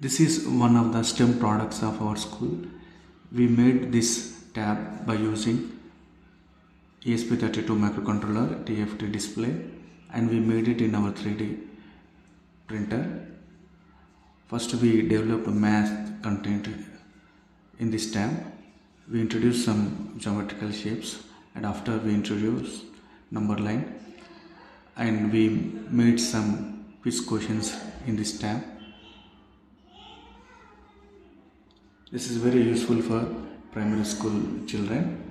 This is one of the STEM products of our school. We made this tab by using ESP32 microcontroller TFT display, and we made it in our 3D printer. First we developed math content in this tab. We introduced some geometrical shapes, and after we introduced number line, and we made some quiz questions in this tab. This is very useful for primary school children.